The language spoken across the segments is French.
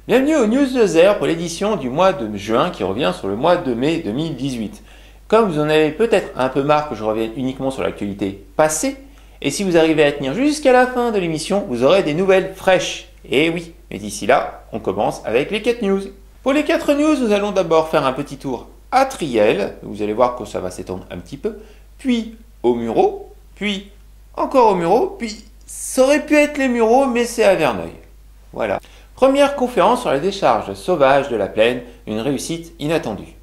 Bienvenue au Newsletter pour l'édition du mois de juin qui revient sur le mois de mai 2018. Comme vous en avez peut-être un peu marre que je revienne uniquement sur l'actualité passée, et si vous arrivez à tenir jusqu'à la fin de l'émission, vous aurez des nouvelles fraîches. Et oui, mais d'ici là, on commence avec les 4 news. Pour les 4 news, nous allons d'abord faire un petit tour à Triel, vous allez voir que ça va s'étendre un petit peu, puis aux Mureaux, puis encore aux Mureaux, puis ça aurait pu être les Mureaux, mais c'est à Verneuil. Voilà. Première conférence sur la décharge sauvage de la Plaine, une réussite inattendue.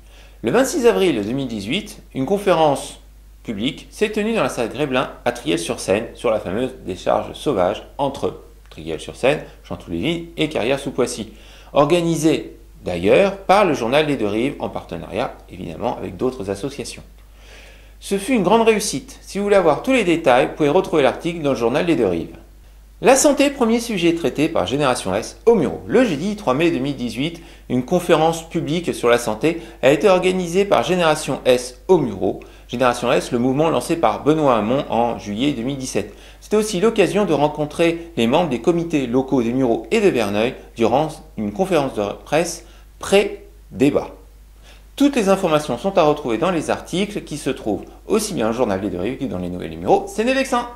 Le 26 avril 2018, une conférence publique s'est tenue dans la salle Grébelin à Triel-sur-Seine sur la fameuse décharge sauvage entre Triel-sur-Seine, Chanteloup-les-Vignes et Carrières-sous-Poissy, organisée d'ailleurs par le journal Les Deux Rives en partenariat évidemment avec d'autres associations. Ce fut une grande réussite. Si vous voulez avoir tous les détails, vous pouvez retrouver l'article dans le journal Les Deux Rives. La santé, premier sujet traité par Génération S aux Mureaux. Le jeudi 3 mai 2018, une conférence publique sur la santé a été organisée par Génération S aux Mureaux. Génération S, le mouvement lancé par Benoît Hamon en juillet 2017. C'était aussi l'occasion de rencontrer les membres des comités locaux des Mureaux et de Verneuil durant une conférence de presse pré-débat. Toutes les informations sont à retrouver dans les articles qui se trouvent aussi bien dans le journal Les Deux Rives que dans les nouvelles des Mureaux. C'est né Vexin.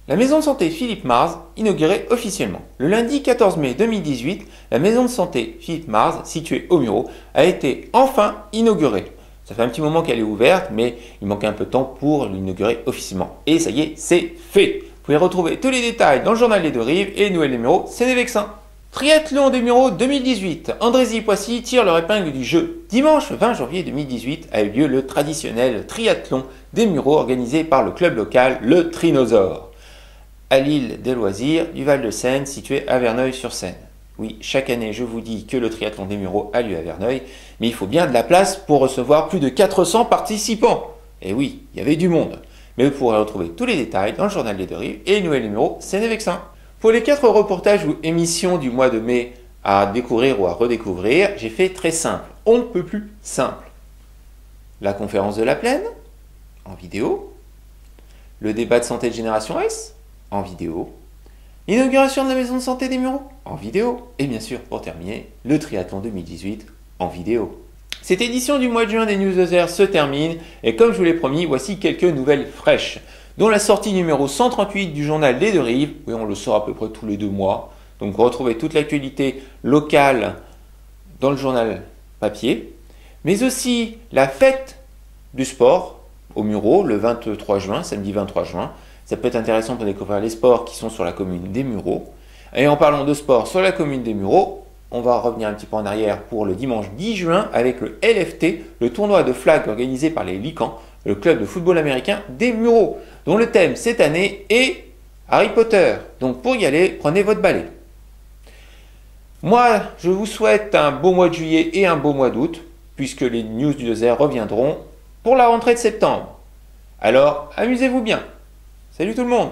La maison de santé Philippe Mars inaugurée officiellement. Le lundi 14 mai 2018, la maison de santé Philippe Mars, située aux Mureaux, a été enfin inaugurée. Ça fait un petit moment qu'elle est ouverte, mais il manquait un peu de temps pour l'inaugurer officiellement. Et ça y est, c'est fait. Vous pouvez retrouver tous les détails dans le journal Les Deux Rives et les nouvelles des Mureaux, c'est des Vexins. Triathlon des Mureaux 2018. Andrézy-Poissy tire leur épingle du jeu. Dimanche 20 janvier 2018 a eu lieu le traditionnel triathlon des Mureaux organisé par le club local, le Trinosaure, à l'île des loisirs du Val-de-Seine, situé à Verneuil-sur-Seine. Oui, chaque année, je vous dis que le triathlon des Mureaux a lieu à Verneuil, mais il faut bien de la place pour recevoir plus de 400 participants. Et oui, il y avait du monde. Mais vous pourrez retrouver tous les détails dans le journal Les Deux Rives et les nouvelles des Mureaux, c'est des Vexins. Pour les 4 reportages ou émissions du mois de mai à découvrir ou à redécouvrir, j'ai fait très simple. On ne peut plus simple. La conférence de la Plaine, en vidéo. Le débat de santé de Génération S, en vidéo, l'inauguration de la maison de santé des Mureaux, en vidéo, et bien sûr, pour terminer, le triathlon 2018, en vidéo. Cette édition du mois de juin des Newsletters se termine, et comme je vous l'ai promis, voici quelques nouvelles fraîches, dont la sortie numéro 138 du journal Les Deux Rives, oui, on le sort à peu près tous les 2 mois, donc retrouvez toute l'actualité locale dans le journal papier, mais aussi la fête du sport aux Mureaux, le 23 juin, samedi 23 juin, ça peut être intéressant pour découvrir les sports qui sont sur la commune des Mureaux. Et en parlant de sport sur la commune des Mureaux, on va revenir un petit peu en arrière pour le dimanche 10 juin avec le LFT, le tournoi de flag organisé par les Licans, le club de football américain des Mureaux, dont le thème cette année est Harry Potter. Donc pour y aller, prenez votre balai. Moi, je vous souhaite un beau mois de juillet et un beau mois d'août, puisque les news du Newsletter reviendront pour la rentrée de septembre. Alors, amusez-vous bien. Salut tout le monde!